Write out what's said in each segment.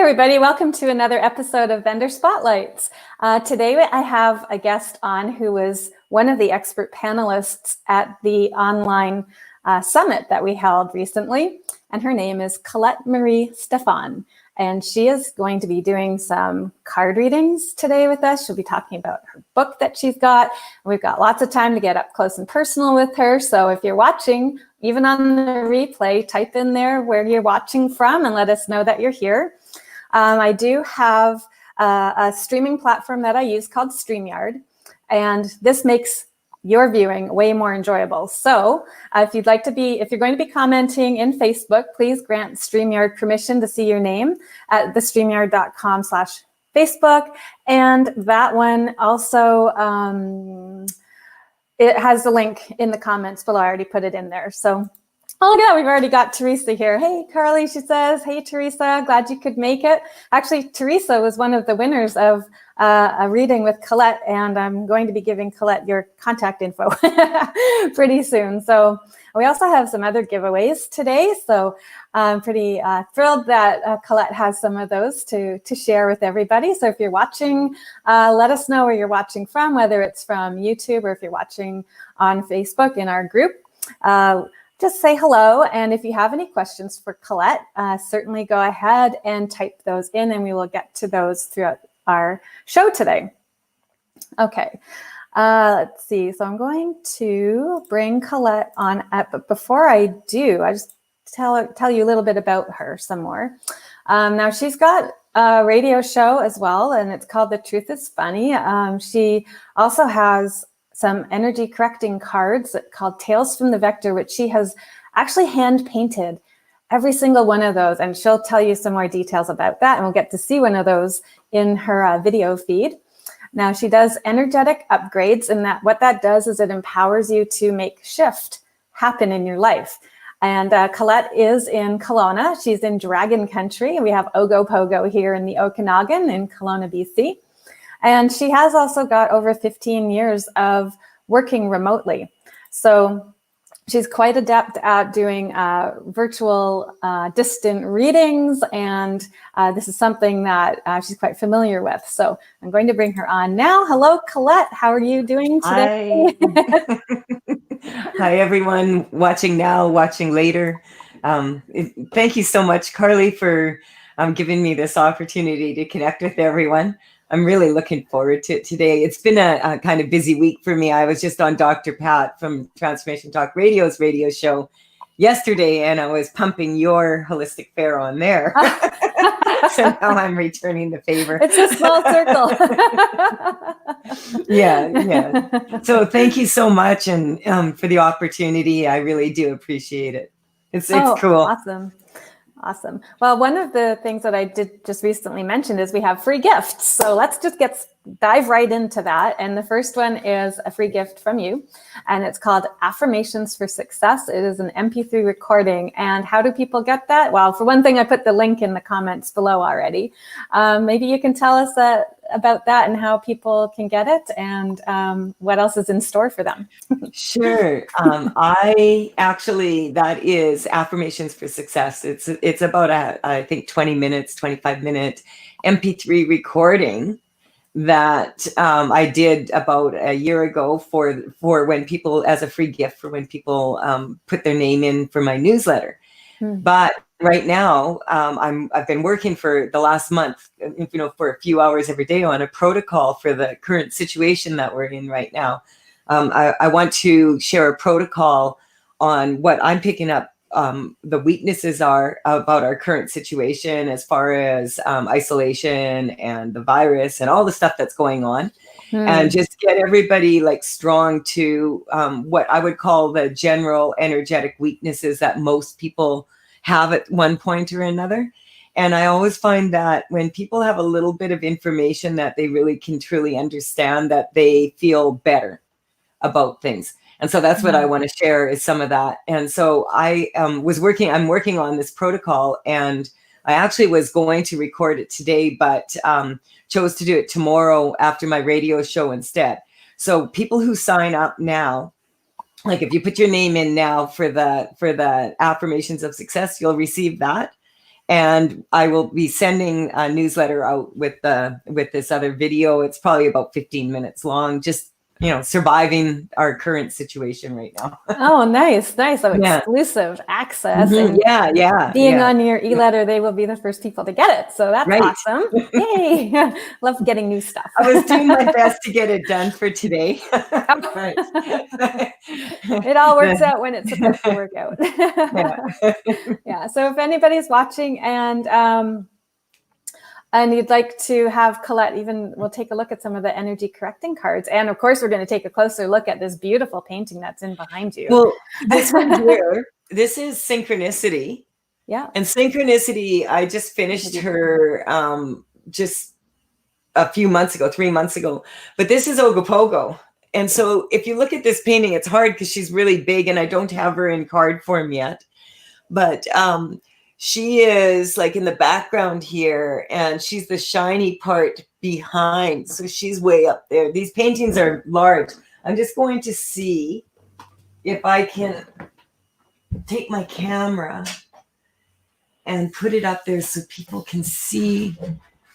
everybody. Welcome to another episode of Vendor Spotlights. Today I have a guest on who was one of the expert panelists at the online summit that we held recently, and her name is Colette Marie Stefan, and she is going to be doing some card readings today with us. She'll be talking about her book that she's got. We've got lots of time to get up close and personal with her, so if you're watching, even on the replay, type in there where you're watching from and let us know that you're here. I do have a streaming platform that I use called StreamYard, and this makes your viewing way more enjoyable. So if you're going to be commenting in Facebook, please grant StreamYard permission to see your name at thestreamyard.com/Facebook. And that one also, it has the link in the comments below. I already put it in there. So, oh, look at that. We've already got Teresa here. Hey, Carly, she says, hey, Teresa, glad you could make it. Actually, Teresa was one of the winners of a reading with Colette, and I'm going to be giving Colette your contact info pretty soon. So we also have some other giveaways today. So I'm pretty thrilled that Colette has some of those to share with everybody. So if you're watching, let us know where you're watching from, whether it's from YouTube or if you're watching on Facebook in our group. Just say hello, and if you have any questions for Colette, certainly go ahead and type those in, and we will get to those throughout our show today. Okay, let's see. So I'm going to bring Colette on up, but before I do, I just tell you a little bit about her some more. Now she's got a radio show as well, and it's called The Truth is Funny. She also has some energy correcting cards called Tales from the Vector, which she has actually hand painted every single one of those. And she'll tell you some more details about that. And we'll get to see one of those in her video feed. Now she does energetic upgrades, and what that does is it empowers you to make shift happen in your life. And Colette is in Kelowna. She's in Dragon Country. We have Ogopogo here in the Okanagan in Kelowna, BC. And she has also got over 15 years of working remotely. So she's quite adept at doing virtual distant readings. And this is something that she's quite familiar with. So I'm going to bring her on now. Hello, Colette. How are you doing today? Hi, Hi everyone watching now, watching later. Thank you so much, Carly, for giving me this opportunity to connect with everyone. I'm really looking forward to it today. It's been a kind of busy week for me. I was just on Dr. Pat from Transformation Talk Radio's radio show yesterday, and I was pumping your holistic fare on there. So now I'm returning the favor. It's a small circle. Yeah. So thank you so much, and for the opportunity. I really do appreciate it. It's cool. Awesome. Well, one of the things that I did just recently mention is we have free gifts. So let's just dive right into that. And the first one is a free gift from you, and it's called Affirmations for Success. It is an MP3 recording. And how do people get that? Well, for one thing, I put the link in the comments below already. Maybe you can tell us about that and how people can get it, and what else is in store for them. Sure. That is Affirmations for Success. It's about I think 20 minutes, 25-minute MP3 recording that I did about a year ago for when people, as a free gift for when people put their name in for my newsletter. But right now, I've been working for the last month, for a few hours every day on a protocol for the current situation that we're in right now. I want to share a protocol on what I'm picking up the weaknesses are about our current situation as far as isolation and the virus and all the stuff that's going on. And just get everybody strong to what I would call the general energetic weaknesses that most people have at one point or another. And I always find that when people have a little bit of information that they really can truly understand, that they feel better about things. And so that's what I want to share, is some of that. And so I'm working on this protocol, and I actually was going to record it today, but chose to do it tomorrow after my radio show instead. So people who sign up now, like if you put your name in now for the Affirmations of Success, you'll receive that. And I will be sending a newsletter out with this other video. It's probably about 15 minutes long, just, surviving our current situation right now. Oh, nice. So Yeah. exclusive access. Mm-hmm. And Yeah. being on your e-letter, they will be the first people to get it. So that's Right. awesome. Yay. Love getting new stuff. I was doing my best to get it done for today. But it all works out when it's supposed to work out. Yeah. So if anybody's watching and you'd like to have Colette, we'll take a look at some of the energy correcting cards. And of course, we're going to take a closer look at this beautiful painting that's in behind you. Well, this one here, this is Synchronicity. Yeah. And Synchronicity, I just finished her just a few months ago, 3 months ago. But this is Ogopogo. And so if you look at this painting, it's hard because she's really big and I don't have her in card form yet. But she is like in the background here, and she's the shiny part behind. So she's way up there. These paintings are large. I'm just going to see if I can take my camera and put it up there so people can see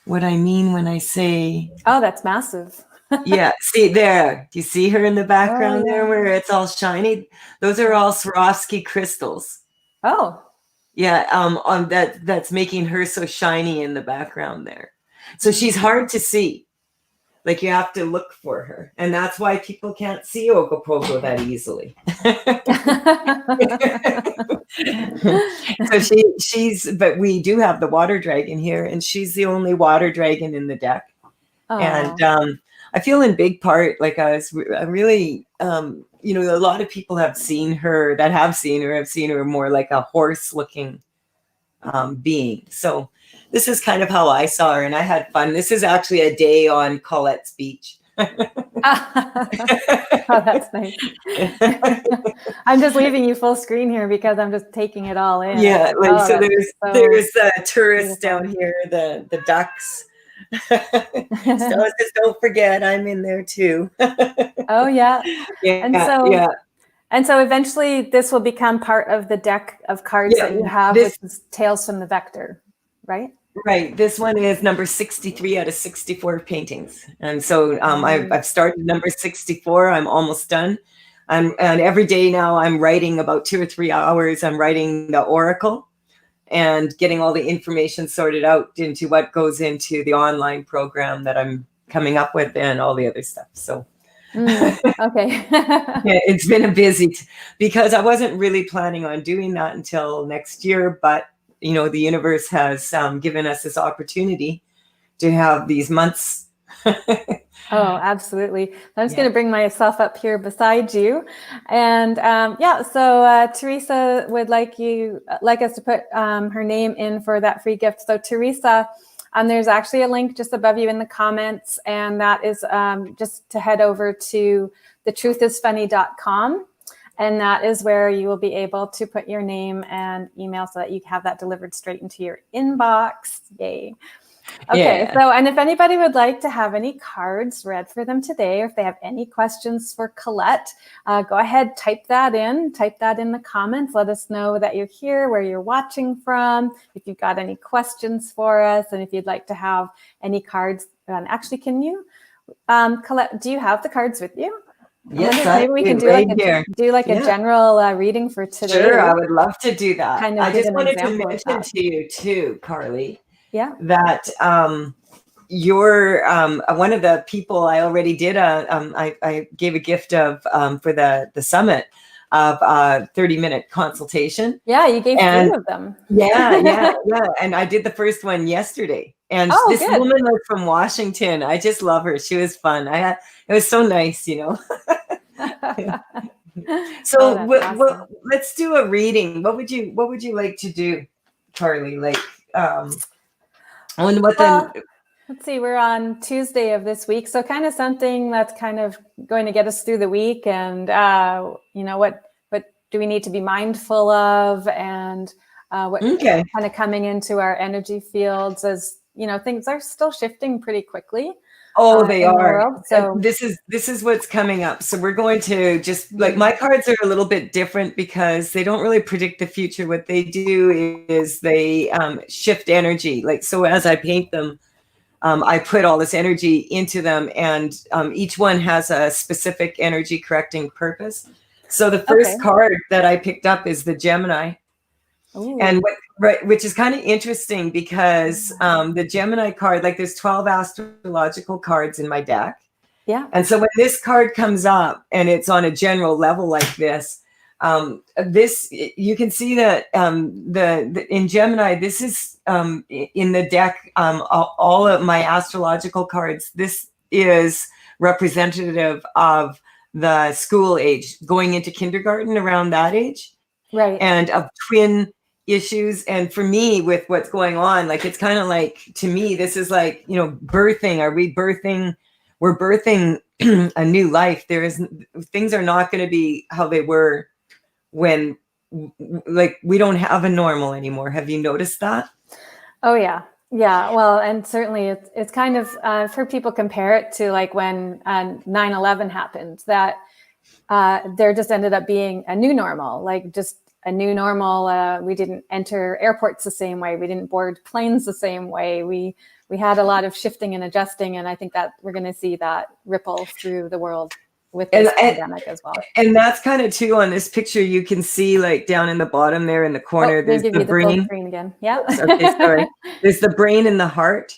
what I mean when I say. Oh, that's massive. Yeah, see there. Do you see her in the background there where it's all shiny? Those are all Swarovski crystals. Oh. Yeah, on that's making her so shiny in the background there. So she's hard to see. Like you have to look for her. And that's why people can't see Ogopogo that easily. So she's, but we do have the water dragon here, and she's the only water dragon in the deck. Aww. And I feel in big part, like I really, a lot of people have seen her have seen her more like a horse looking being. So this is kind of how I saw her, and I had fun. This is actually a day on Colette's beach. Oh, that's nice. I'm just leaving you full screen here because I'm just taking it all in. Yeah, like there's the tourists down here, the ducks. So just don't forget, I'm in there too. Oh yeah. Yeah. And so eventually this will become part of the deck of cards that you have, which is Tales from the Vector, right? Right. This one is number 63 out of 64 paintings. And so I've started number 64. I'm almost done. And every day now I'm writing about 2 or 3 hours. I'm writing the oracle and getting all the information sorted out into what goes into the online program that I'm coming up with and all the other stuff. So okay. Yeah, it's been a busy because I wasn't really planning on doing that until next year, but the universe has given us this opportunity to have these months. Oh, absolutely. I'm just going to bring myself up here beside you. And so Teresa would like us to put her name in for that free gift. So Teresa, there's actually a link just above you in the comments, and that is just to head over to thetruthisfunny.com. And that is where you will be able to put your name and email so that you have that delivered straight into your inbox. Yay. Okay, so, and if anybody would like to have any cards read for them today, or if they have any questions for Colette, go ahead, type that in the comments. Let us know that you're here, where you're watching from, if you've got any questions for us, and if you'd like to have any cards. Actually, can you, Colette, do you have the cards with you? Yes, maybe we can do a general reading for today. Sure, I would love to do that. Kind of I just wanted to mention to you too, Carly, that you're one of the people I already did I gave a gift of for the summit of 30-minute consultation. Yeah, you gave 3 of them. Yeah. And I did the first one yesterday. And this woman was from Washington. I just love her. She was fun. It was so nice, So awesome. Let's do a reading. What would you like to do, Carly? Like, let's see, we're on Tuesday of this week. So kind of something that's kind of going to get us through the week, and what do we need to be mindful of, and what kind of coming into our energy fields as things are still shifting pretty quickly. Oh, they in the are. world. And So this is what's coming up. So we're going to just like, my cards are a little bit different because they don't really predict the future. What they do is they shift energy. Like, so as I paint them, I put all this energy into them, and each one has a specific energy correcting purpose. So the okay. first card that I picked up is the Gemini. Ooh. And which is kind of interesting because the Gemini card, like there's 12 astrological cards in my deck. Yeah. And so when this card comes up and it's on a general level like this, this you can see that the in Gemini, this is in the deck, all of my astrological cards. This is representative of the school age, going into kindergarten, around that age, Right. and of twin issues. And for me, with what's going on, like, it's kind of like, to me, this is like, birthing. Are we birthing? We're birthing a new life. Things are not going to be how they were when, like, we don't have a normal anymore. Have you noticed that? Oh yeah. Yeah. Well, and certainly it's kind of, I've heard people compare it to like when 9/11 happened, that there just ended up being a new normal, like just a new normal. We didn't enter airports the same way. We didn't board planes the same way. We had a lot of shifting and adjusting. And I think that we're going to see that ripple through the world with this pandemic as well. And that's kind of too, on this picture, you can see, like, down in the bottom there in the corner, there's the Full brain. screen again. Yeah. Okay, sorry. There's the brain and the heart.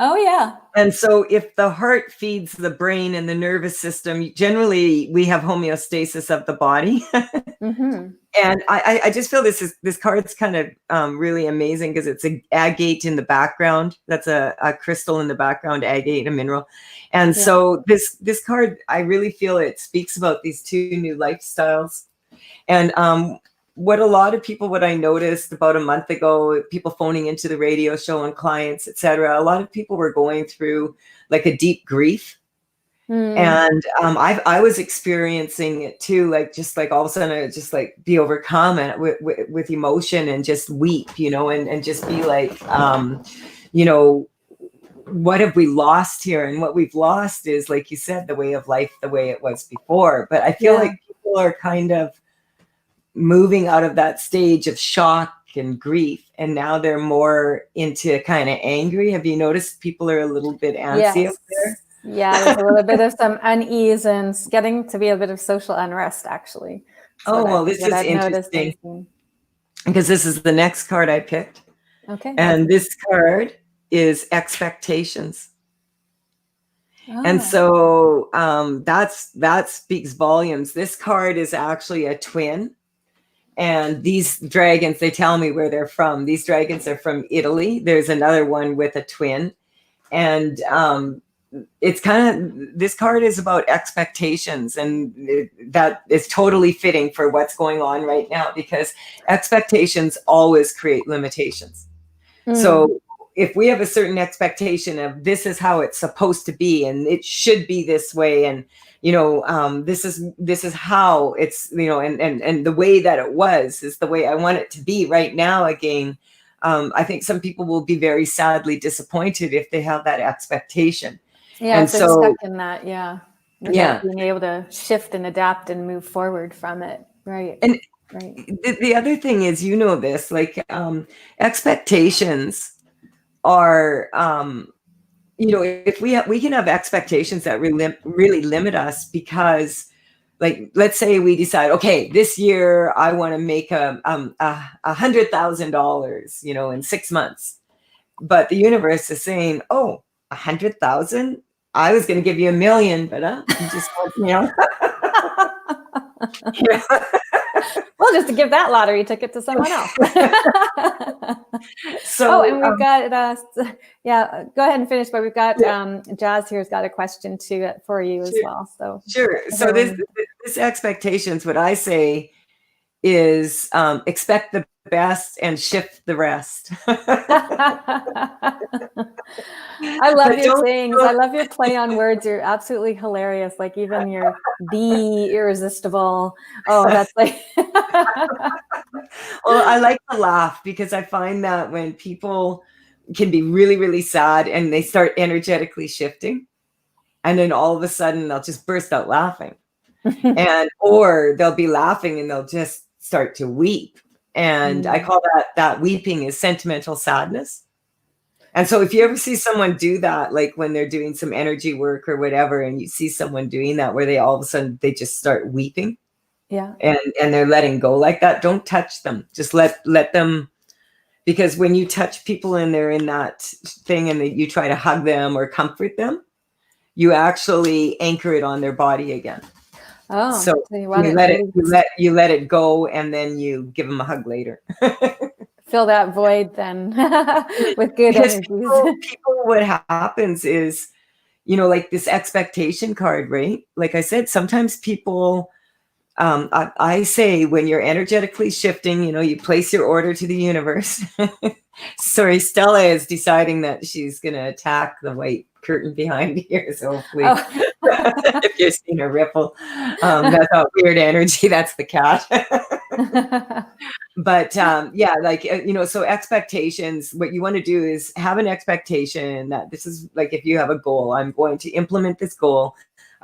Oh yeah. And so if the heart feeds the brain and the nervous system, generally we have homeostasis of the body. Mm-hmm. And I just feel this card's kind of really amazing because it's an agate in the background. That's a crystal in the background, agate, a mineral. And so this card, I really feel it speaks about these two new lifestyles. And what I noticed about a month ago, people phoning into the radio show and clients, etc., a lot of people were going through like a deep grief. And I was experiencing it too, like, just like all of a sudden I would just like be overcome and with emotion and just weep, and just be like, what have we lost here? And what we've lost is, like you said, the way of life, the way it was before. But I feel like people are kind of moving out of that stage of shock and grief, and now they're more into kind of angry. Have you noticed people are a little bit antsy up there? Yeah, there's a little bit of some unease and getting to be a bit of social unrest, actually. So this is interesting because this is the next card I picked. Okay. And this card is expectations. Oh. And so that speaks volumes. This card is actually a twin. And these dragons, they tell me where they're from. These dragons are from Italy. There's another one with a twin. And it's kind of, this card is about expectations, and that is totally fitting for what's going on right now, because expectations always create limitations. So if we have a certain expectation of this is how it's supposed to be, and it should be this way, and this is how it's, and the way that it was is the way I want it to be right now. Again, I think some people will be very sadly disappointed if they have that expectation. Yeah, and so stuck in that, being able to shift and adapt and move forward from it, right? And the other thing is, this, like, expectations are, if we can have expectations that really limit us, because, like, let's say we decide, okay, this year I want to make $100,000, in 6 months, but the universe is saying, oh, 100,000. I was going to give you $1 million, but you just want, Well, just to give that lottery ticket to someone else. So, and we've got, go ahead and finish, but we've got Jazz here's got a question too for you as well. So sure. So this expectations, what I say is, expect the best and shift the rest. I love your sayings. I love your play on words. You're absolutely hilarious. Like, even your be irresistible. Oh, that's like. Well, I like to laugh, because I find that when people can be really, really sad, and they start energetically shifting. And then all of a sudden they'll just burst out laughing. Or they'll be laughing and they'll just start to weep. And I call that weeping is sentimental sadness. And so if you ever see someone do that, like when they're doing some energy work or whatever, and you see someone doing that where they all of a sudden they just start weeping, and they're letting go like that, don't touch them. Just let them, because when you touch people and they're in that thing and you try to hug them or comfort them, you actually anchor it on their body again. Oh, so you let it go, and then you give them a hug later. Fill that void then with good energies. People, what happens is, like this expectation card, right? Like I said, sometimes people, I say when you're energetically shifting, you place your order to the universe. Sorry, Stella is deciding that she's going to attack the white curtain behind here. So hopefully, if you're seeing a ripple, that's not weird energy. That's the cat. But so expectations, what you want to do is have an expectation that this is like, if you have a goal, I'm going to implement this goal.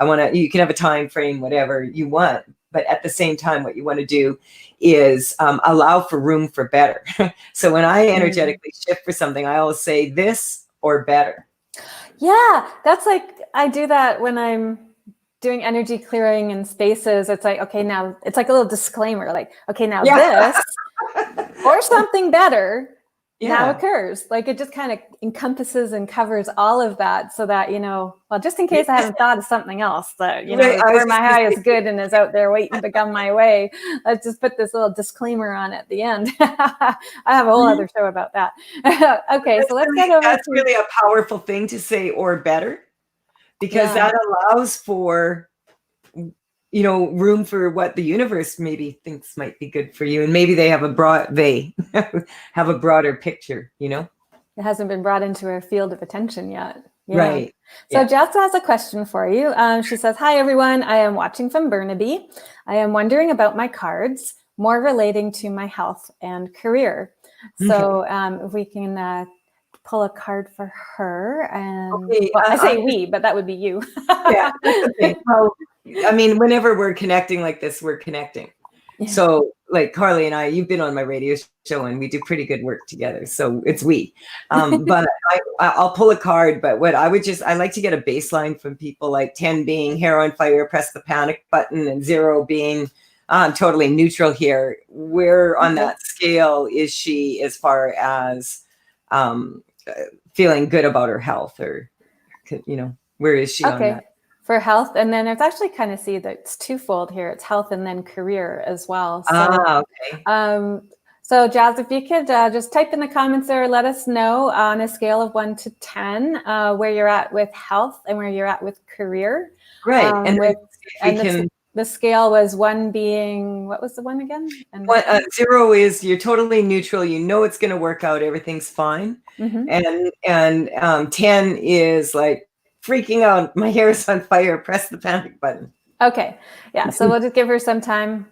You can have a time frame, whatever you want. But at the same time, what you want to do is allow for room for better. So when I energetically shift for something, I always say this or better. Yeah, that's like, I do that when I'm doing energy clearing in spaces. It's like, okay, now it's like a little disclaimer, like, okay, now this or something better now occurs. Like it just kind of encompasses and covers all of that, so that, well, just in case I haven't thought of something else that, where my high is good and is out there waiting to come my way, let's just put this little disclaimer on at the end. I have a whole other show about that. Okay, so let's get over. That's really a powerful thing to say, or better, because that allows for, room for what the universe maybe thinks might be good for you. And maybe they have a broader picture, It hasn't been brought into our field of attention yet. Yeah. Right. So Jess has a question for you. She says, hi, everyone. I am watching from Burnaby. I am wondering about my cards, more relating to my health and career. So if we can pull a card for her. And I say we, but that would be you. Okay. Well, I mean, whenever we're connecting like this, we're connecting. Yeah. So like Carly and I, you've been on my radio show and we do pretty good work together. So it's we. But I'll pull a card. But what I like to get a baseline from people, like 10 being hair on fire, press the panic button, and 0 being totally neutral here. Where on that scale is she as far as feeling good about her health, or, where is she on that? For health, and then it's actually kind of see that it's twofold here. It's health and then career as well. So, so Jazz, if you could just type in the comments there, let us know on a scale of 1 to 10 where you're at with health and where you're at with career. Right, the scale was 1 being, what was the 1 again? And 0 is you're totally neutral. It's going to work out. Everything's fine. And 10 is like, freaking out, my hair is on fire, press the panic button. Okay. Yeah. So we'll just give her some time.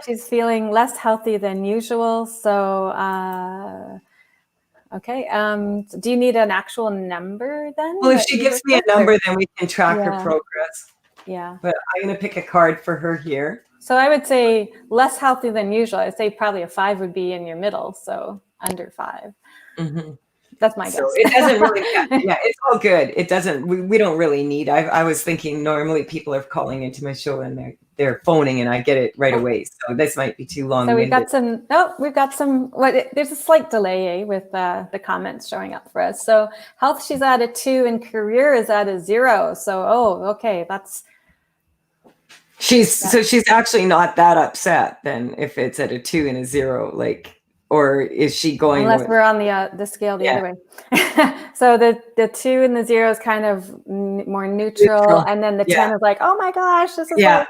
She's feeling less healthy than usual. So, okay. Do you need an actual number then? Well, if she gives me a number, then we can track her progress. Yeah. But I'm going to pick a card for her here. So I would say less healthy than usual. I'd say probably a 5 would be in your middle. So under 5. That's my guess. So it doesn't really, it's all good. It doesn't, we don't really need, I was thinking normally people are calling into my show and they're phoning and I get it right away. So this might be too long. So we've got some, there's a slight delay with the comments showing up for us. So health, she's at a 2 and career is at a 0. So, okay. She's actually not that upset then if it's at a 2 and a 0, like, or is she going? Unless we're on the scale the other way. So the 2 and the 0 is kind of more neutral, and then the 10 is like, oh my gosh, this is hair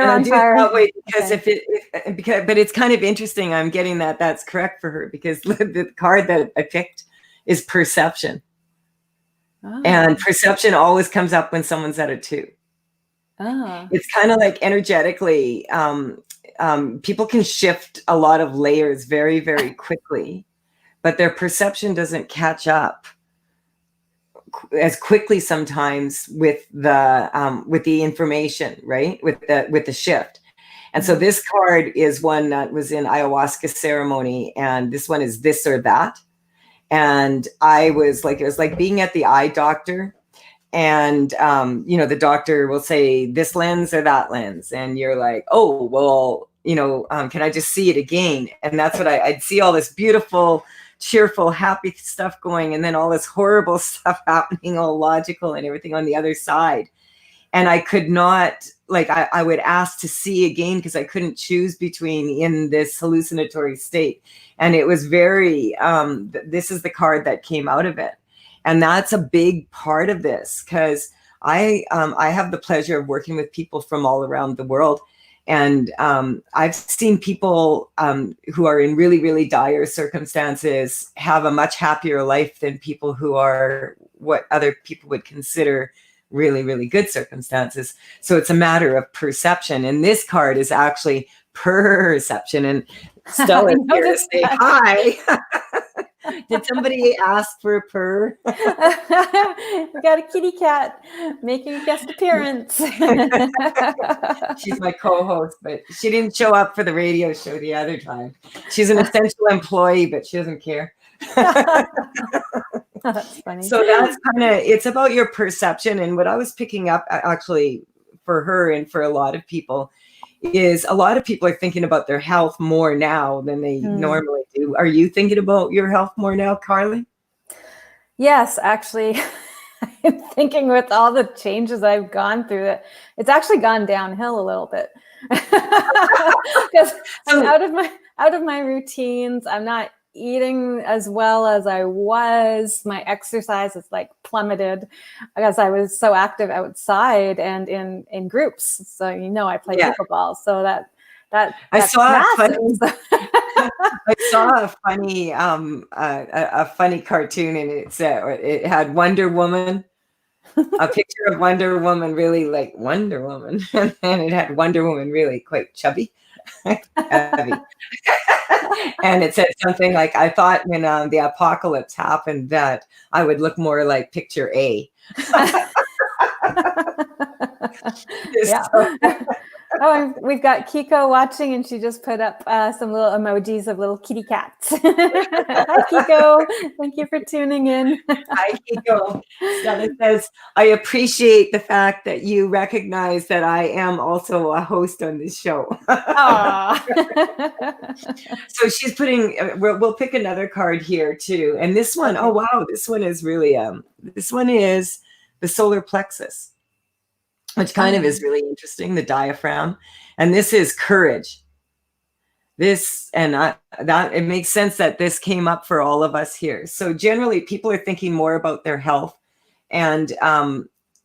on fire. That way because but it's kind of interesting. I'm getting that's correct for her, because the card that I picked is perception, and perception always comes up when someone's at a 2. It's kind of like energetically. People can shift a lot of layers very, very quickly, but their perception doesn't catch up as quickly sometimes with the information, right? With the shift. And so this card is one that was in ayahuasca ceremony, and this one is this or that. And I was like, it was like being at the eye doctor, and the doctor will say this lens or that lens, and you're like, oh well, can I just see it again? And that's what I'd see, all this beautiful, cheerful, happy stuff going, and then all this horrible stuff happening, all logical and everything on the other side. And I could not, like, I would ask to see again because I couldn't choose between in this hallucinatory state. And it was very, this is the card that came out of it. And that's a big part of this, because I have the pleasure of working with people from all around the world. And I've seen people who are in really, really dire circumstances have a much happier life than people who are what other people would consider really, really good circumstances. So it's a matter of perception. And this card is actually perception. And Stella's here to say hi. Did somebody ask for a purr? We got a kitty cat making a guest appearance. She's my co-host, but she didn't show up for the radio show the other time. She's an essential employee, but she doesn't care. That's funny. So that's it's about your perception. And what I was picking up actually for her and for a lot of people is a lot of people are thinking about their health more now than they normally do. Are you thinking about your health more now, Carly? Yes, actually, I'm thinking with all the changes I've gone through, that it's actually gone downhill a little bit. Because I'm out of my routines. I'm not eating as well as I was. My exercise is like plummeted because I was so active outside and in groups. So I play pickleball. So that's I saw massive. I saw a funny cartoon, and it had Wonder Woman, a picture of Wonder Woman, really like Wonder Woman, and it had Wonder Woman really quite chubby. Heavy. And it said something like, I thought when the apocalypse happened that I would look more like picture A. Oh, we've got Kiko watching, and she just put up some little emojis of little kitty cats. Hi, Kiko. Thank you for tuning in. Hi, Kiko. Stella says, I appreciate the fact that you recognize that I am also a host on this show. So she's putting, we'll pick another card here too. And this one, oh, wow, this one is really, this one is the solar plexus, which kind of is really interesting, the diaphragm. And this is courage. This, and that it makes sense that this came up for all of us here. So generally people are thinking more about their health and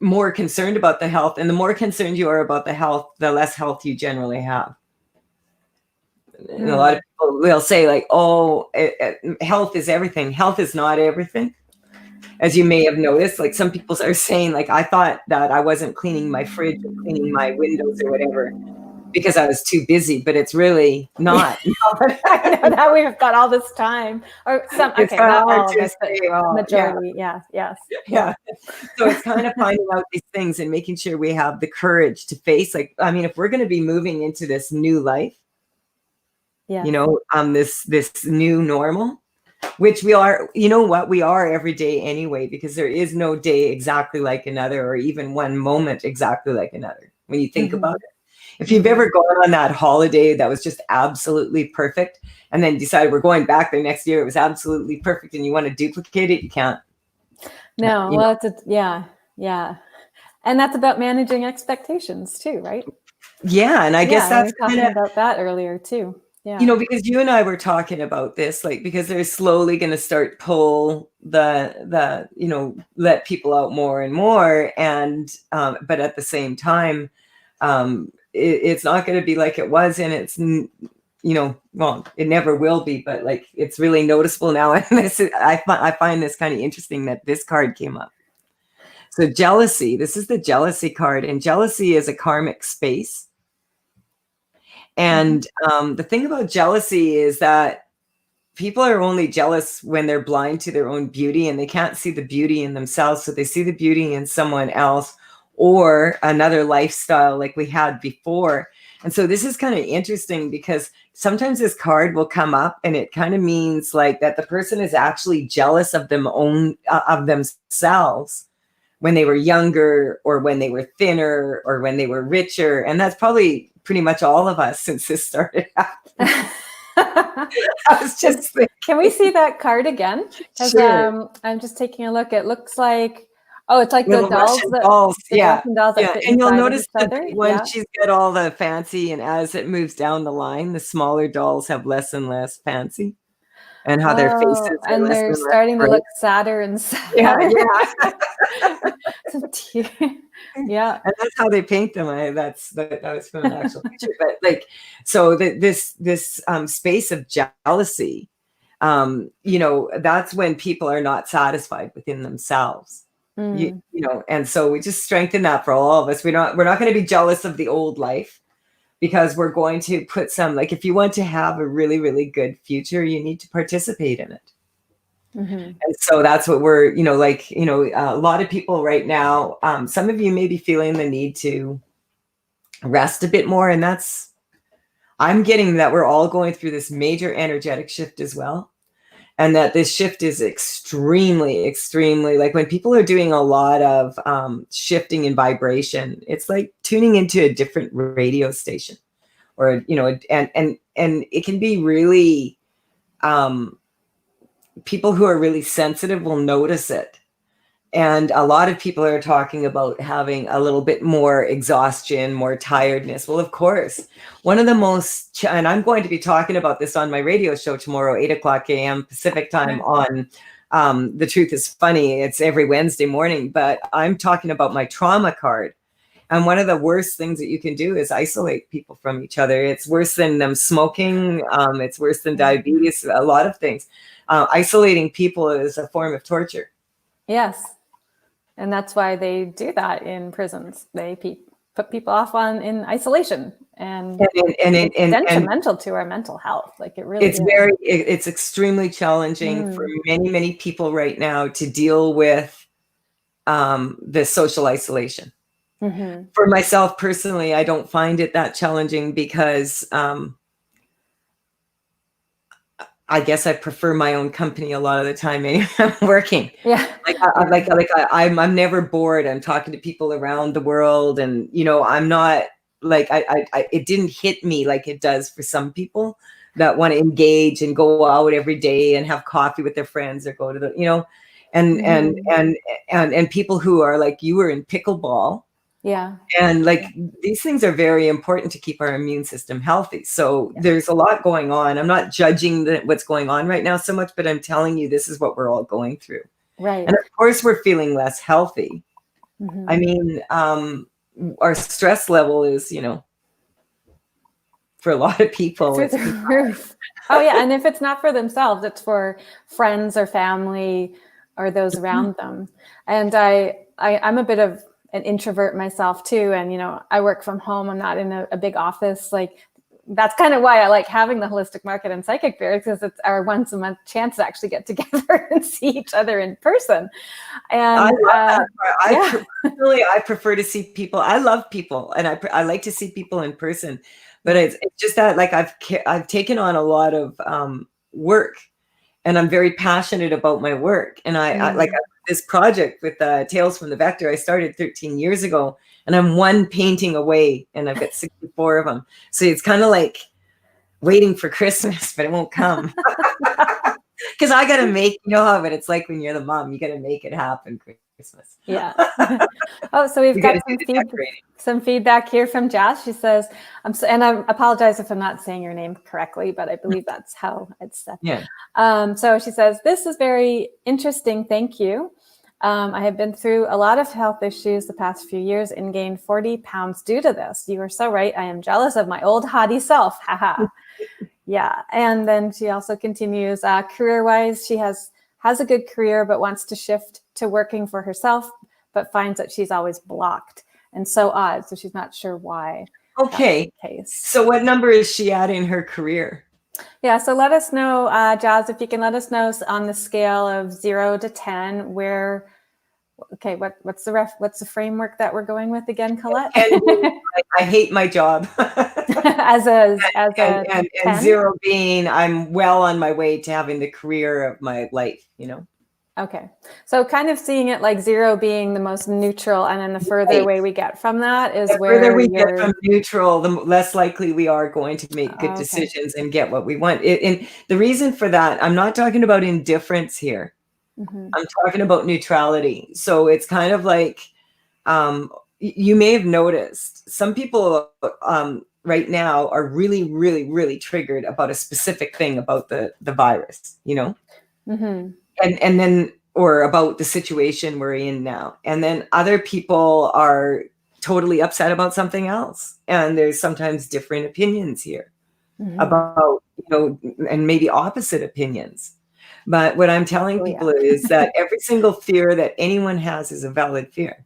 more concerned about the health. And the more concerned you are about the health, the less health you generally have. And a lot of people will say like, oh, health is everything. Health is not everything. As you may have noticed, like some people are saying, like, I thought that I wasn't cleaning my fridge or cleaning my windows or whatever because I was too busy, but it's really not. I know that we've got all this time, or some. Okay, not all of us, but majority. Yeah. Yes. Yeah. So it's kind of finding out these things and making sure we have the courage to face. Like, I mean, if we're going to be moving into this new life, this new normal. Which we are, we are every day anyway, because there is no day exactly like another, or even one moment exactly like another. When you think about it, if you've ever gone on that holiday that was just absolutely perfect, and then decided we're going back the next year, it was absolutely perfect, and you want to duplicate it, you can't. No, well, yeah. And that's about managing expectations too, right? Yeah, and I guess that's we were talking about that earlier too. Yeah. Because you and I were talking about this, like, because they're slowly going to start pull the let people out more and more. And, but at the same time, it's not going to be like it was. And it's, well, it never will be, but like, it's really noticeable now. And I find this kind of interesting that this card came up. So jealousy, this is the jealousy card, and jealousy is a karmic space. And the thing about jealousy is that people are only jealous when they're blind to their own beauty and they can't see the beauty in themselves. So they see the beauty in someone else or another lifestyle like we had before. And so this is kind of interesting because sometimes this card will come up and it kind of means like that the person is actually jealous of of themselves when they were younger or when they were thinner or when they were richer. And that's probably pretty much all of us since this started happening. I was just thinking. Can we see that card again? Sure. I'm just taking a look. It looks like, oh, it's like Little the dolls. Russian dolls. Yeah. Russian dolls that fit And you'll inside of notice each that other. when Yeah. she's got all the fancy, and as it moves down the line, the smaller dolls have less and less fancy, and how their faces are and less they're and less starting to bright. look sadder and sadder. Yeah. Some tears. Yeah. And that's how they paint them. That was from an actual picture. But like, so this space of jealousy, that's when people are not satisfied within themselves. And so we just strengthen that for all of us. We're not going to be jealous of the old life, because we're going to put some, like, if you want to have a really, really good future, you need to participate in it. And so that's what we're, a lot of people right now, some of you may be feeling the need to rest a bit more. And I'm getting that we're all going through this major energetic shift as well. And that this shift is extremely, extremely, like when people are doing a lot of shifting in vibration, it's like tuning into a different radio station, or, and it can be really, people who are really sensitive will notice it. And a lot of people are talking about having a little bit more exhaustion, more tiredness. Well, of course, one of the most, and I'm going to be talking about this on my radio show tomorrow, 8:00 a.m. Pacific time on The Truth is Funny. It's every Wednesday morning, but I'm talking about my trauma card. And one of the worst things that you can do is isolate people from each other. It's worse than them smoking. It's worse than diabetes, a lot of things. Isolating people is a form of torture. Yes. And that's why they do that in prisons. They put people off in isolation, and it's detrimental to our mental health. Like, it really is. It's extremely challenging for many, many people right now to deal with the social isolation. For myself personally, I don't find it that challenging because I guess I prefer my own company a lot of the time. Anyway, I'm working. Yeah. I'm never bored. I'm talking to people around the world, and I'm not like it didn't hit me like it does for some people that want to engage and go out every day and have coffee with their friends or go to the and people who are like, you were in pickleball. Yeah. And like, these things are very important to keep our immune system healthy. So there's a lot going on. I'm not judging what's going on right now so much, but I'm telling you, this is what we're all going through. Right. And of course, we're feeling less healthy. I mean, our stress level is, for a lot of people, through the roof. Oh yeah. And if it's not for themselves, it's for friends or family or those around them. And I'm a bit of an introvert myself too. And, I work from home. I'm not in a big office. Like, that's kind of why I like having the Holistic Market and Psychic Fair, because it's our once a month chance to actually get together and see each other in person. And I love that. I prefer to see people. I love people, and I like to see people in person, but it's just that, like, I've taken on a lot of work, and I'm very passionate about my work. And I like this project with Tales from the Vector. I started 13 years ago, and I'm one painting away, and I've got 64 of them. So it's kind of like waiting for Christmas, but it won't come. Because I got to make, how it's like when you're the mom, you got to make it happen Christmas. Yeah. Oh, so we've got some feedback here from Jazz. She says, and I apologize if I'm not saying your name correctly, but I believe that's how it's said. Yeah. So she says, this is very interesting. Thank you. I have been through a lot of health issues the past few years and gained 40 pounds due to this. You are so right. I am jealous of my old haughty self. Haha. Yeah. And then she also continues, career-wise, she has a good career, but wants to shift to working for herself, but finds that she's always blocked. And so odd. So she's not sure why. Okay. That's the case. So what number is she at in her career? Yeah, so let us know, Jazz, if you can let us know on the scale of 0 to 10, where, okay, what's the framework that we're going with again, Colette? 10 being, I hate my job. as a and 10? 0 being I'm well on my way to having the career of my life, you know? Okay. So kind of seeing it like 0 being the most neutral, and then the further away we get from that is The where further we get from neutral, the less likely we are going to make good decisions and get what we want. And the reason for that, I'm not talking about indifference here. I'm talking about neutrality. So it's kind of like, you may have noticed some people right now are really, really, really triggered about a specific thing about the virus, you know? And then, or about the situation we're in now. And then other people are totally upset about something else. And there's sometimes different opinions here about, you know, and maybe opposite opinions. But what I'm telling people is that every single fear that anyone has is a valid fear.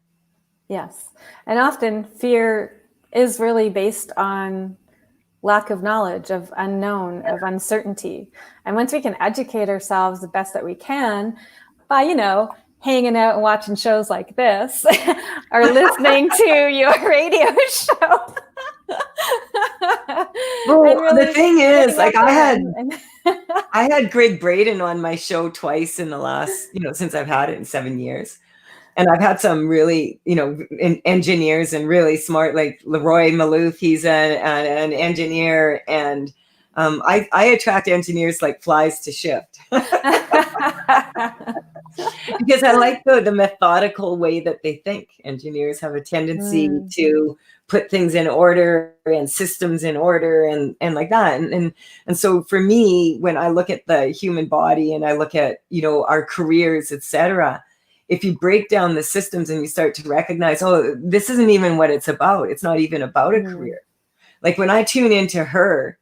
Yes. And often fear is really based on lack of knowledge, of unknown, of uncertainty. And once we can educate ourselves the best that we can by, you know, hanging out and watching shows like this or listening to your radio show. Well, really the thing is, like I had Gregg Braden on my show twice in the last, you know, since I've had it in 7 years. And I've had some really, you know, engineers and really smart, like Leroy Malouf, he's an engineer. And I attract engineers like flies to shift. Because I like the methodical way that they think. Engineers have a tendency to put things in order and systems in order and like that. And so for me, when I look at the human body and I look at, you know, our careers, etc., if you break down the systems and you start to recognize, oh, this isn't even what it's about. It's not even about a career. Like when I tune into her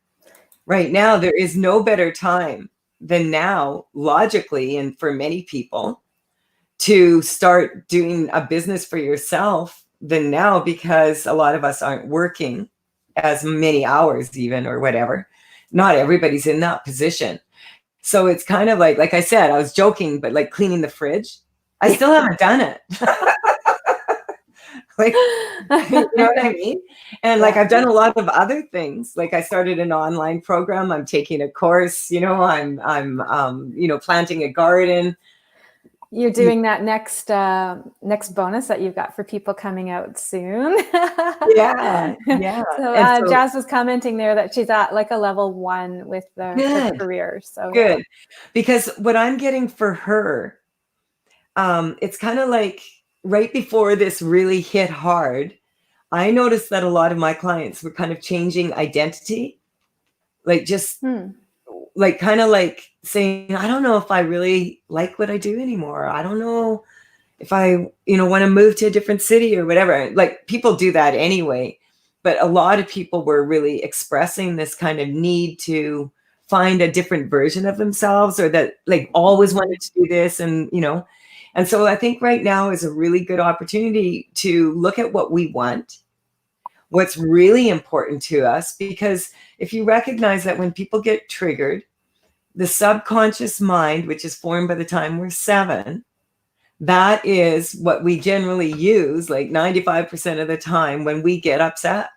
right now, there is no better time than now, logically, and for many people, to start doing a business for yourself than now, because a lot of us aren't working as many hours even or whatever. Not everybody's in that position. So it's kind of like I said, I was joking, but like cleaning the fridge, I still haven't done it. Like, you know what I mean? And like, I've done a lot of other things. Like I started an online program. I'm taking a course, you know, I'm you know, planting a garden. You're doing that next bonus that you've got for people coming out soon. Yeah. So, Jazz was commenting there that she's at like a level 1 with the career. So good, because what I'm getting for her, it's kind of like right before this really hit hard, I noticed that a lot of my clients were kind of changing identity, like just like kind of like saying, I don't know if I really like what I do anymore. I don't know if I, you know, want to move to a different city or whatever. Like people do that anyway. But a lot of people were really expressing this kind of need to find a different version of themselves, or that like always wanted to do this. And, you know, and so I think right now is a really good opportunity to look at what we want, what's really important to us. Because if you recognize that when people get triggered, the subconscious mind, which is formed by the time we're 7, that is what we generally use like 95% of the time when we get upset.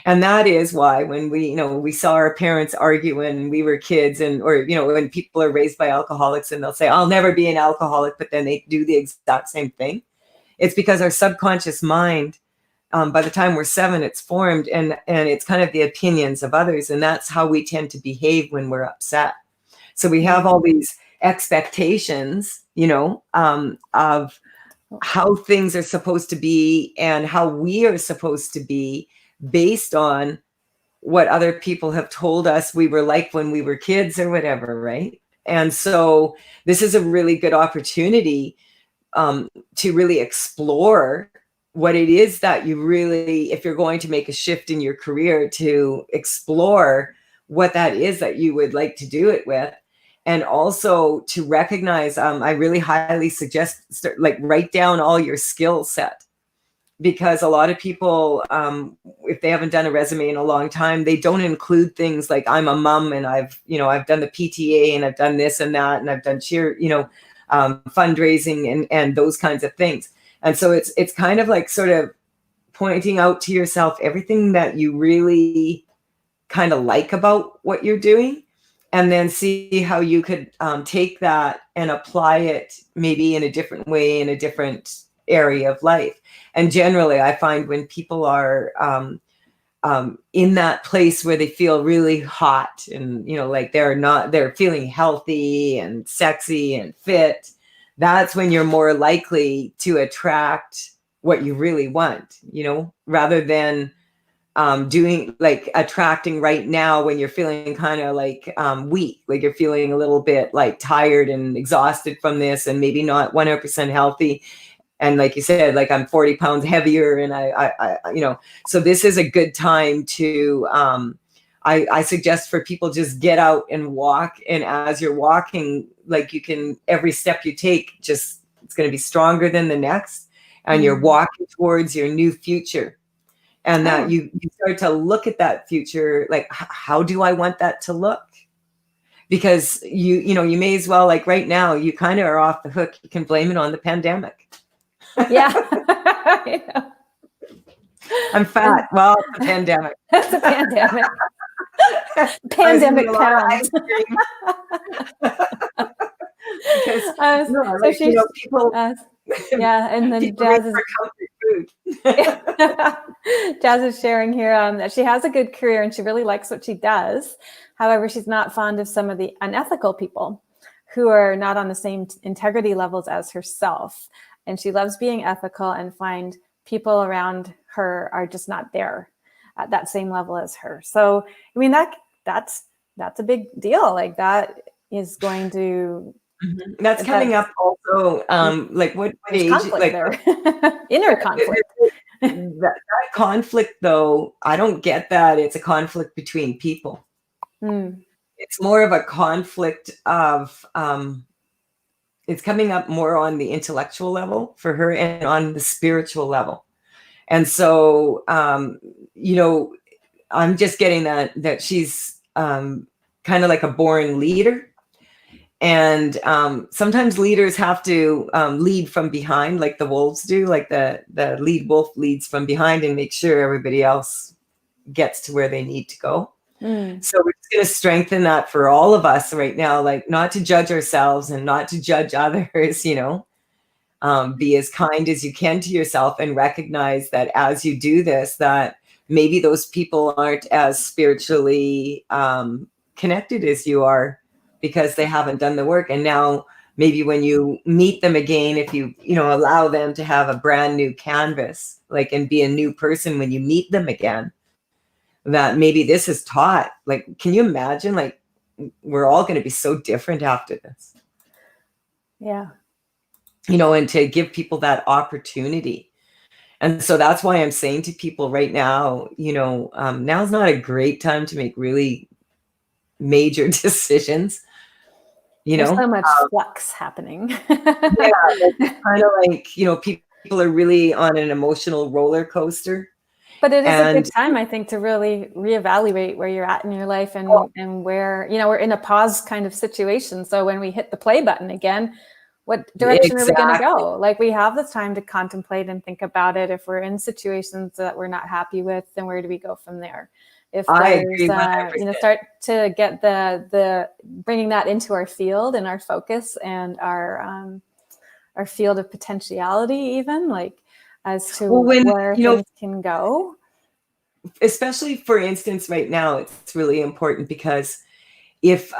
And that is why when we, you know, we saw our parents argue when we were kids, and, or, you know, when people are raised by alcoholics and they'll say, I'll never be an alcoholic, but then they do the exact same thing. It's because our subconscious mind, by the time we're 7, it's formed, and it's kind of the opinions of others. And that's how we tend to behave when we're upset. So we have all these expectations, you know, of how things are supposed to be and how we are supposed to be based on what other people have told us we were like when we were kids or whatever, right? And so this is a really good opportunity to really explore what it is that you really, if you're going to make a shift in your career, to explore what that is that you would like to do it with. And also to recognize, I really highly suggest like write down all your skill set, because a lot of people, if they haven't done a resume in a long time, they don't include things like I'm a mom and I've done the PTA and I've done this and that and I've done fundraising and those kinds of things. And so it's kind of like sort of pointing out to yourself everything that you really kind of like about what you're doing, and then see how you could take that and apply it maybe in a different way in a different area of life. And generally, I find when people are in that place where they feel really hot and, like they're feeling healthy and sexy and fit, that's when you're more likely to attract what you really want, rather than doing like attracting right now when you're feeling kind of like weak, like you're feeling a little bit like tired and exhausted from this and maybe not 100% healthy. And like you said, like I'm 40 pounds heavier and I so this is a good time to, I suggest for people just get out and walk. And as you're walking, like every step you take, it's going to be stronger than the next. And you're walking towards your new future. And that you start to look at that future, like, how do I want that to look? Because you may as well, like right now, you kind of are off the hook. You can blame it on the pandemic. Yeah. I'm fat. Well, it's a pandemic. It's a pandemic. Pandemic pounds. People. Yeah, and then Jazz is Jazz is sharing here that she has a good career and she really likes what she does. However, she's not fond of some of the unethical people who are not on the same integrity levels as herself. And she loves being ethical and find people around her are just not there at that same level as her. So, I mean, that's a big deal. Like that is going to... That's coming up also. Like what age? Like there. Inner conflict. that conflict, though, I don't get that. It's a conflict between people. It's more of a conflict of. It's coming up more on the intellectual level for her and on the spiritual level, and so I'm just getting that she's kind of like a born leader. And sometimes leaders have to lead from behind, like the wolves do, like the lead wolf leads from behind and makes sure everybody else gets to where they need to go. So we're just going to strengthen that for all of us right now, like not to judge ourselves and not to judge others, be as kind as you can to yourself and recognize that as you do this, that maybe those people aren't as spiritually connected as you are, because they haven't done the work. And now maybe when you meet them again, if you allow them to have a brand new canvas, like, and be a new person when you meet them again, that maybe this is taught. Like, can you imagine, like, we're all going to be so different after this. Yeah. And to give people that opportunity. And so that's why I'm saying to people right now, now's not a great time to make really major decisions. There's so much flux happening. It's kind of like, people are really on an emotional roller coaster. But it is a good time, I think, to really reevaluate where you're at in your life and where, we're in a pause kind of situation. So when we hit the play button again, what direction are we going to go? Like, we have this time to contemplate and think about it. If we're in situations that we're not happy with, then where do we go from there? If there's, start to get the bringing that into our field and our focus and our field of potentiality, even like as to where things can go. Especially, for instance, right now, it's really important because if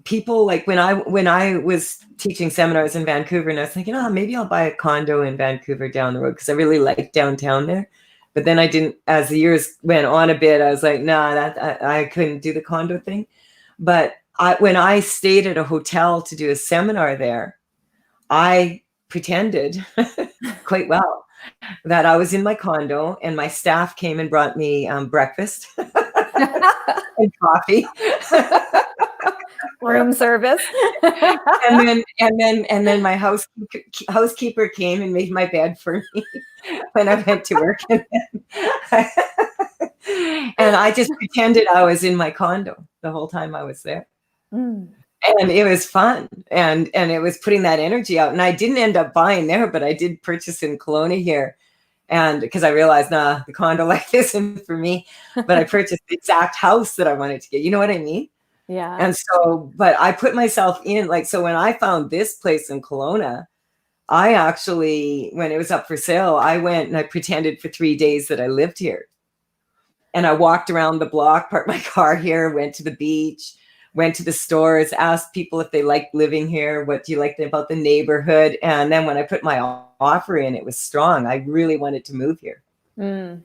people, like when I was teaching seminars in Vancouver, and I was thinking, maybe I'll buy a condo in Vancouver down the road because I really like downtown there. But then I didn't, as the years went on a bit, I was like, I couldn't do the condo thing. But when I stayed at a hotel to do a seminar there, I pretended quite well that I was in my condo and my staff came and brought me breakfast and coffee. Room service. and then my housekeeper came and made my bed for me when I went to work. And I just pretended I was in my condo the whole time I was there. Mm. And it was fun. And it was putting that energy out. And I didn't end up buying there, but I did purchase in Kelowna here. And because I realized, the condo like this isn't for me, but I purchased the exact house that I wanted to get. You know what I mean? Yeah. And so, but I put myself in, like, so when I found this place in Kelowna, I actually, when it was up for sale, I went and I pretended for 3 days that I lived here. And I walked around the block, parked my car here, went to the beach, went to the stores, asked people if they liked living here. What do you like about the neighborhood? And then when I put my offer in, it was strong. I really wanted to move here. Mm.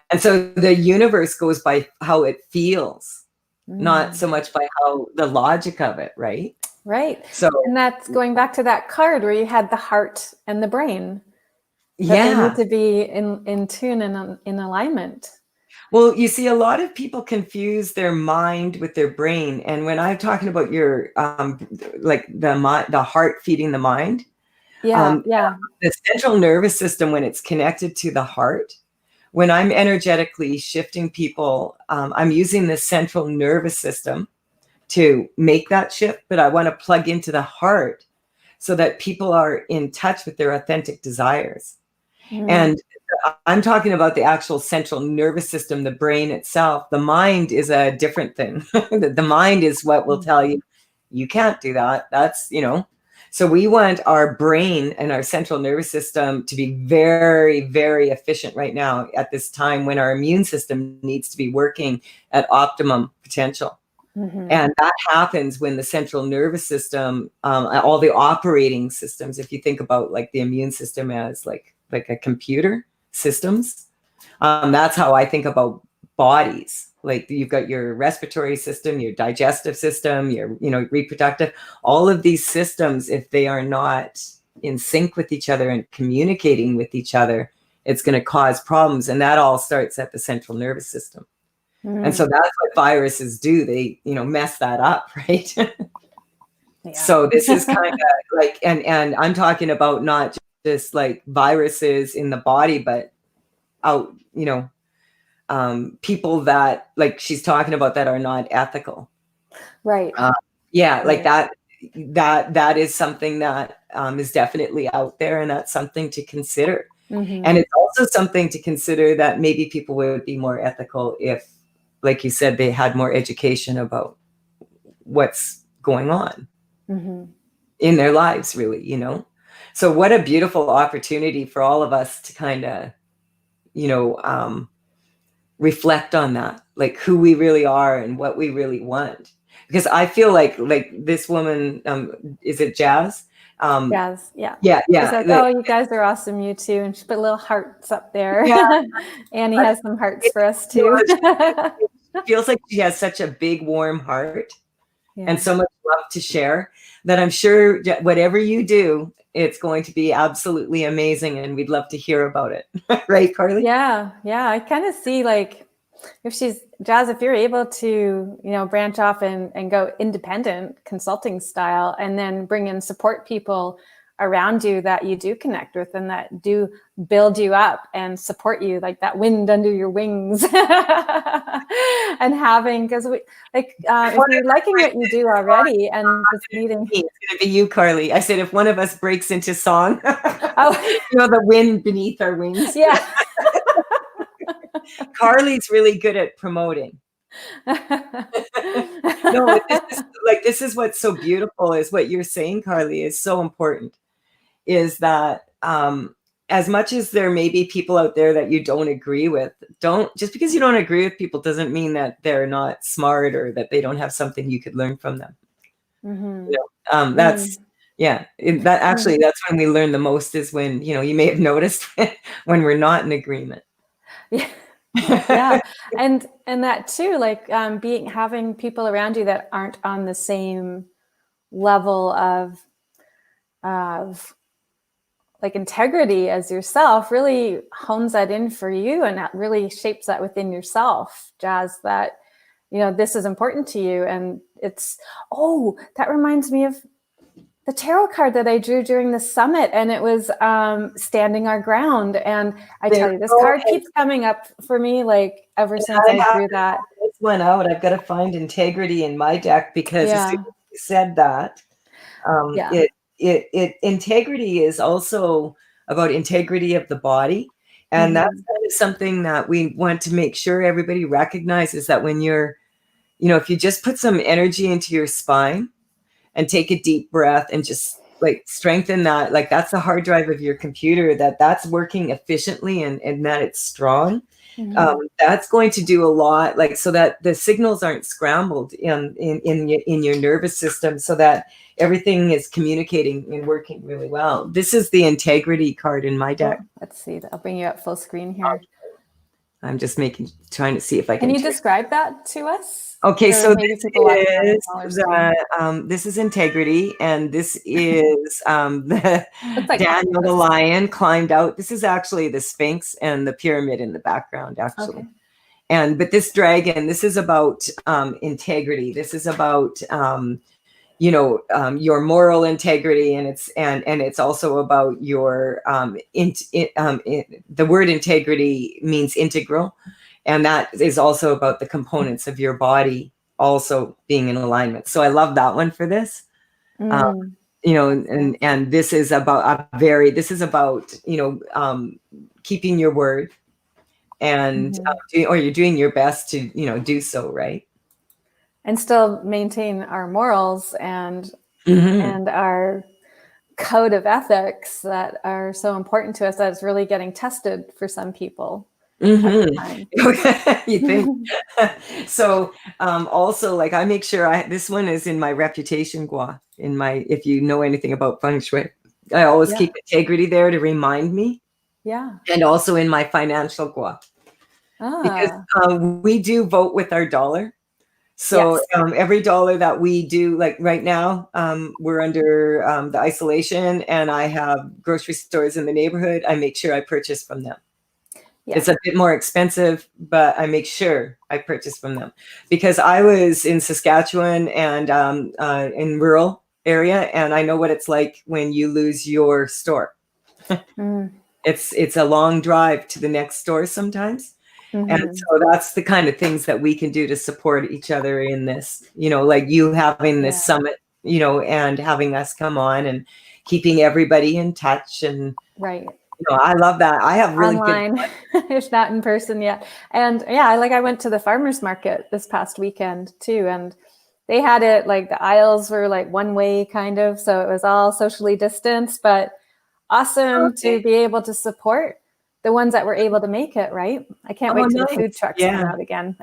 And so the universe goes by how it feels, not so much by how the logic of it, right? Right. So, and that's going back to that card where you had the heart and the brain. That yeah, they need to be in tune and in alignment. Well, you see, a lot of people confuse their mind with their brain. And when I'm talking about your, like the heart feeding the mind, Yeah. The central nervous system, when it's connected to the heart, when I'm energetically shifting people, I'm using the central nervous system to make that shift, but I want to plug into the heart so that people are in touch with their authentic desires. And I'm talking about the actual central nervous system, the brain itself. The mind is a different thing. The mind is what will tell you, you can't do that. That's, so we want our brain and our central nervous system to be very, very efficient right now at this time when our immune system needs to be working at optimum potential. And that happens when the central nervous system, all the operating systems, if you think about like the immune system as like a computer systems, that's how I think about bodies. Like you've got your respiratory system, your digestive system, your reproductive, all of these systems, if they are not in sync with each other and communicating with each other, it's going to cause problems. And that all starts at the central nervous system. And so that's what viruses do. They, mess that up, right? Yeah. So this is kind of like, and I'm talking about not just like viruses in the body, but out, people that like she's talking about that are not ethical. Right. Like that is something that is definitely out there, and that's something to consider. And it's also something to consider that maybe people would be more ethical if, like you said, they had more education about what's going on in their lives, really, So what a beautiful opportunity for all of us to kind of, reflect on that, like who we really are and what we really want. Because I feel like this woman, is it Jazz? Jazz, yeah. Yeah. She says, "Oh, you guys are awesome, you too." And she put little hearts up there. Yeah. Annie has some hearts for us too. It feels like she has such a big, warm heart and so much love to share that I'm sure whatever you do, it's going to be absolutely amazing, and we'd love to hear about it. Right, Carly? Yeah. I kind of see like if you're able to, branch off and go independent consulting style and then bring in support people around you that you do connect with and that do build you up and support you, like that wind under your wings. And having, because if you're liking what you do already and just needing, it's going to be you, Carly. I said if one of us breaks into song, oh, the wind beneath our wings. Yeah. Carly's really good at promoting. No, this is what's so beautiful is what you're saying, Carly, is so important, is that as much as there may be people out there that you don't agree with, just because you don't agree with people doesn't mean that they're not smart or that they don't have something you could learn from them. That's that's when we learn the most, is when, you may have noticed when we're not in agreement. Yeah. And that too, like having people around you that aren't on the same level of like integrity as yourself really hones that in for you, and that really shapes that within yourself, Jazz, that this is important to you. And that reminds me of the tarot card that I drew during the summit, and it was standing our ground. And I tell you, this card keeps coming up for me like ever since I drew that. This one out. I've got to find integrity in my deck, because as soon as you said that, integrity is also about integrity of the body. And that's kind of something that we want to make sure everybody recognizes, that when you're, if you just put some energy into your spine and take a deep breath and just like strengthen that, like that's the hard drive of your computer, that's working efficiently and that it's strong. That's going to do a lot, like, so that the signals aren't scrambled in your nervous system, so that everything is communicating and working really well. This is the integrity card in my deck. Let's see. I'll bring you up full screen here. I'm just trying to see if I can. Can you describe that to us? Okay, so this is integrity, and this is Daniel the lion climbed out. This is actually the Sphinx and the pyramid in the background, actually. Okay. But this dragon, this is about integrity. This is about your moral integrity, and it's also about your the word integrity means integral. And that is also about the components of your body also being in alignment. So I love that one for this. And this is about keeping your word, and or you're doing your best to do so, right? And still maintain our morals and our code of ethics that are so important to us, that it's really getting tested for some people. You think? So also, like, I make sure this one is in my reputation gua, if you know anything about feng shui, I always keep integrity there to remind me. And also in my financial gua, because we do vote with our dollar. So every dollar that we do, like right now, we're under the isolation, and I have grocery stores in the neighborhood. I make sure I purchase from them. It's a bit more expensive, but I make sure I purchase from them, because I was in Saskatchewan and in rural area, and I know what it's like when you lose your store. It's a long drive to the next store sometimes. And so that's the kind of things that we can do to support each other in this, like you having this summit, and having us come on and keeping everybody in touch. And I love that. I have really online, if not in person yet. And I went to the farmers market this past weekend too, and they had it like the aisles were like one way kind of, so it was all socially distanced, but awesome to be able to support the ones that were able to make it, right? I can't wait till the food trucks come out again.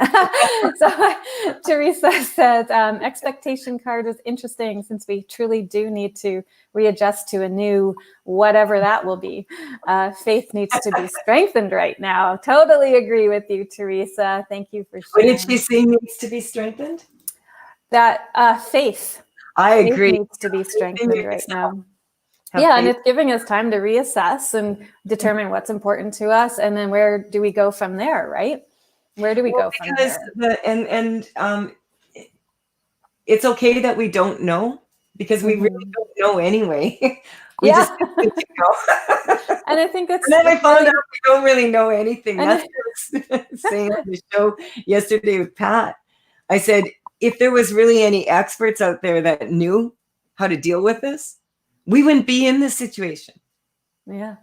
So Teresa says, expectation card is interesting, since we truly do need to readjust to a new whatever that will be. Faith needs to be strengthened right now. Totally agree with you, Teresa. Thank you for sharing. What did she say needs to be strengthened? That faith. I agree. Faith needs to be strengthened right now. And it's giving us time to reassess and determine what's important to us, and then where do we go from there, right? Where do we go from there? It's okay that we don't know, because we really don't know anyway. We just need to know. And I think it's. And then I found out we don't really know anything. That's what I was saying on the show yesterday with Pat. I said, if there was really any experts out there that knew how to deal with this, we wouldn't be in this situation. Yeah.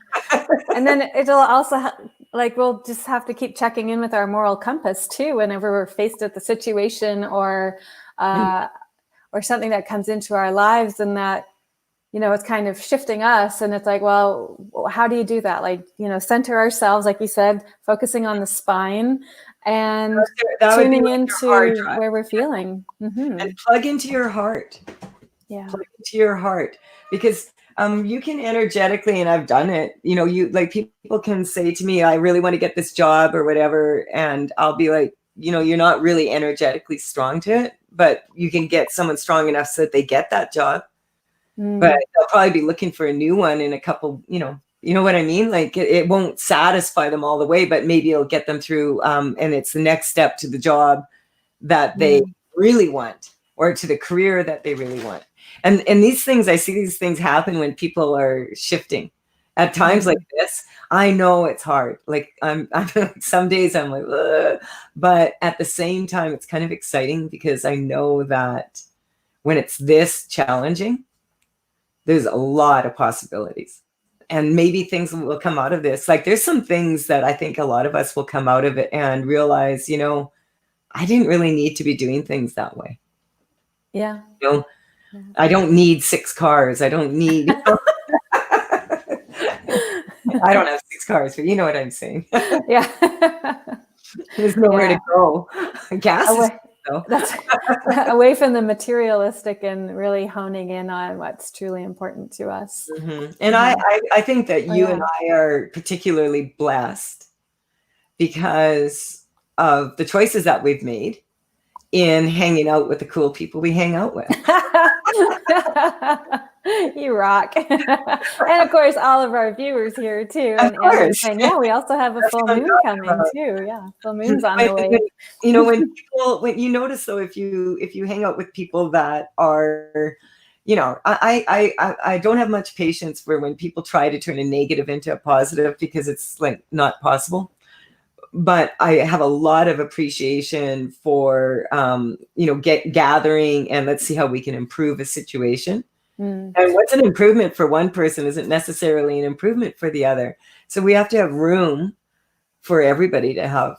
And then it'll also we'll just have to keep checking in with our moral compass too, whenever we're faced with the situation or something that comes into our lives, and that, it's kind of shifting us. And it's like, well, how do you do that? Center ourselves, like you said, focusing on the spine and tuning into where we're feeling. And plug into your heart. Yeah. Plug into your heart. Because you can energetically, and I've done it, people can say to me, I really want to get this job or whatever. And I'll be like, you're not really energetically strong to it, but you can get someone strong enough so that they get that job. But they'll probably be looking for a new one in a couple, you know what I mean? Like it won't satisfy them all the way, but maybe it'll get them through. And it's the next step to the job that they really want, or to the career that they really want. And these things, I see these things happen when people are shifting. At times like this, I know it's hard. Like I'm some days I'm like, ugh. But at the same time, it's kind of exciting because I know that when it's this challenging, there's a lot of possibilities. And maybe things will come out of this. Like there's some things that I think a lot of us will come out of it and realize, you know, I didn't really need to be doing things that way. Yeah. You know, I don't need 6 cars. I don't need, you know, I don't have 6 cars, but you know what I'm saying. Yeah. There's nowhere to go. Gas is though. That's away from the materialistic and really honing in on what's truly important to us. And I think that you and I are particularly blessed because of the choices that we've made in hanging out with the cool people we hang out with. You rock. And of course, all of our viewers here too. Of course. And yeah, we also have a full moon coming too. Yeah, full moon's on the way. You know, when you notice though, if you hang out with people that are, you know, I don't have much patience for when people try to turn a negative into a positive, because it's like not possible. But I have a lot of appreciation for, you know, gathering and let's see how we can improve a situation. And what's an improvement for one person isn't necessarily an improvement for the other. So we have to have room for everybody to have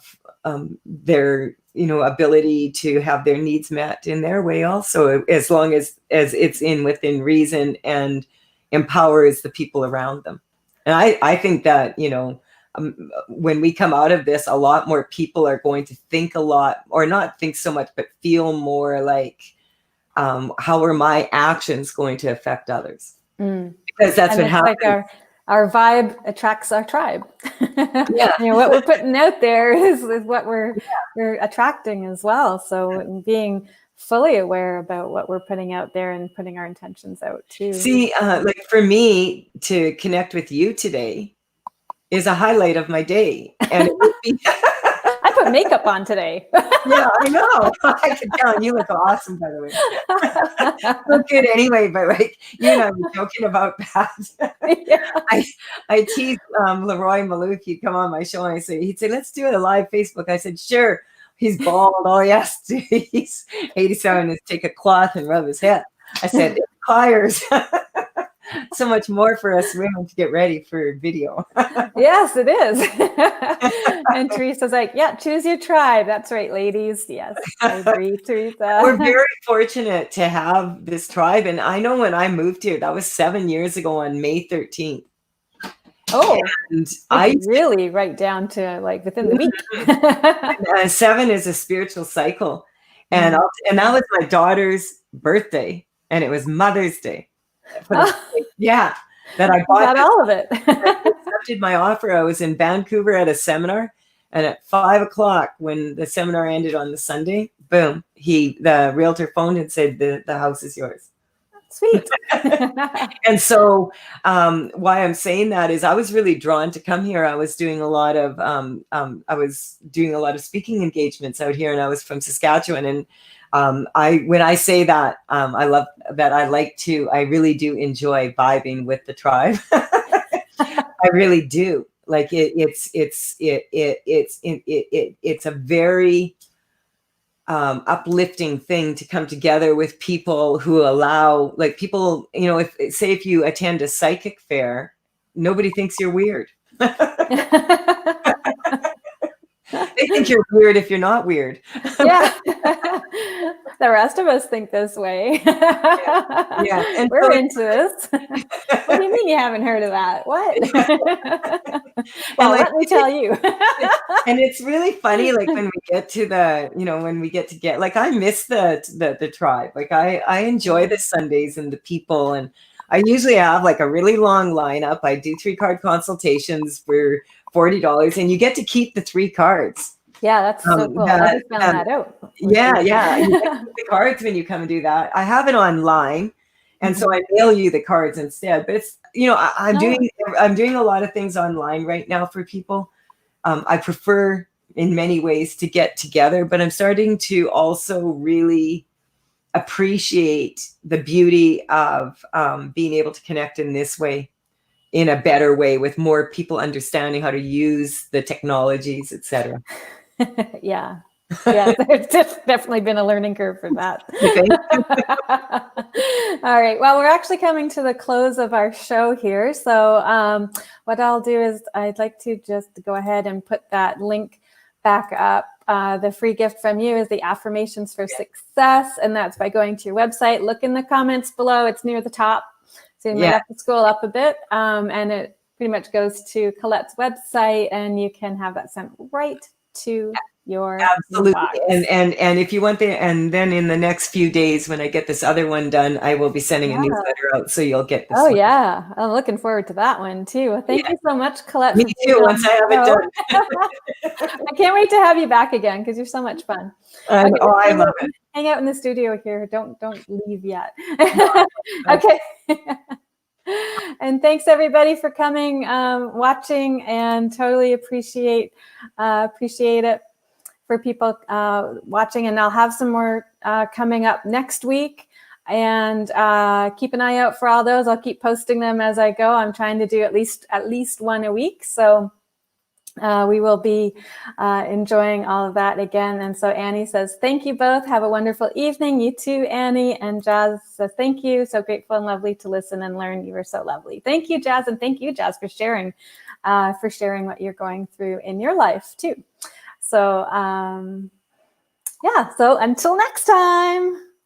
their, you know, ability to have their needs met in their way also, as long as it's within reason and empowers the people around them. And I think that, you know, when we come out of this, a lot more people are going to think a lot, or not think so much, but feel more like, how are my actions going to affect others? Because that's what happens. Like our vibe attracts our tribe. Yeah. You know, what we're putting out there is what we're attracting as well. So being fully aware about what we're putting out there and putting our intentions out too. See, like for me to connect with you today is a highlight of my day. And it would be I put makeup on today. Yeah, I know. I can tell. You look awesome, by the way. Look good anyway, but like you and I were joking about that. Yeah. I teased Leroy Maloof. He'd come on my show and he'd say, let's do a live Facebook. I said, sure. He's bald. All he has to do, he's 87, is take a cloth and rub his head. I said, it requires so much more for us women to get ready for video. Yes, it is. And Teresa's like, yeah, choose your tribe. That's right, ladies. Yes, I agree, Teresa. We're very fortunate to have this tribe. And I know when I moved here, that was 7 years ago on May 13th. Oh, and I really right down to like within the week. 7 is a spiritual cycle. And that was my daughter's birthday. And it was Mother's Day. Yeah, that I bought all of it. I accepted my offer. I was in Vancouver at a seminar, and at 5 o'clock when the seminar ended on the Sunday, boom, the realtor phoned and said the house is yours. Sweet. And so why I'm saying that is I was really drawn to come here. I was doing a lot of speaking engagements out here, and I was from Saskatchewan. And when I say that, I love that. I really do enjoy vibing with the tribe. I really do. Like it's a very uplifting thing to come together with people who allow, like people, you know, if you attend a psychic fair, nobody thinks you're weird. They think you're weird if you're not weird. Yeah. The rest of us think this way. Yeah. And we're into this. What do you mean you haven't heard of that? What? Well, let me tell you. And it's really funny, like when we get to like I miss the tribe. Like I enjoy the Sundays and the people, and I usually have like a really long lineup. I do 3-card consultations for $40, and you get to keep the 3 cards. Yeah, that's so cool. I just found that out. Yeah. You get to keep the cards when you come and do that. I have it online, and so I mail you the cards instead. But it's, you know, I'm doing a lot of things online right now for people. I prefer in many ways to get together, but I'm starting to also really appreciate the beauty of being able to connect in this way, in a better way, with more people understanding how to use the technologies, etc. Yeah. Yeah, there's definitely been a learning curve for that. You think? All right. Well, we're actually coming to the close of our show here. So what I'll do is I'd like to just go ahead and put that link back up. The free gift from you is the affirmations for success. And that's by going to your website. Look in the comments below. It's near the top. So you might have to scroll up a bit. And it pretty much goes to Colette's website, and you can have that sent right to your Absolutely. inbox. And if you want and then in the next few days when I get this other one done, I will be sending a newsletter out, so you'll get this one. Yeah, I'm looking forward to that one too. Thank you so much, Colette. Me too, once I have it done. I can't wait to have you back again because you're so much fun. I love it. Hang out in the studio here. Don't leave yet. Okay. And thanks everybody for coming, watching, and totally appreciate it for people watching. And I'll have some more coming up next week. And keep an eye out for all those. I'll keep posting them as I go. I'm trying to do at least one a week. So we will be enjoying all of that again. And so Annie says, thank you both. Have a wonderful evening. You too, Annie. And Jazz says, thank you. So grateful and lovely to listen and learn. You were so lovely. Thank you, Jazz. And thank you, Jazz, for sharing what you're going through in your life too. So, so until next time.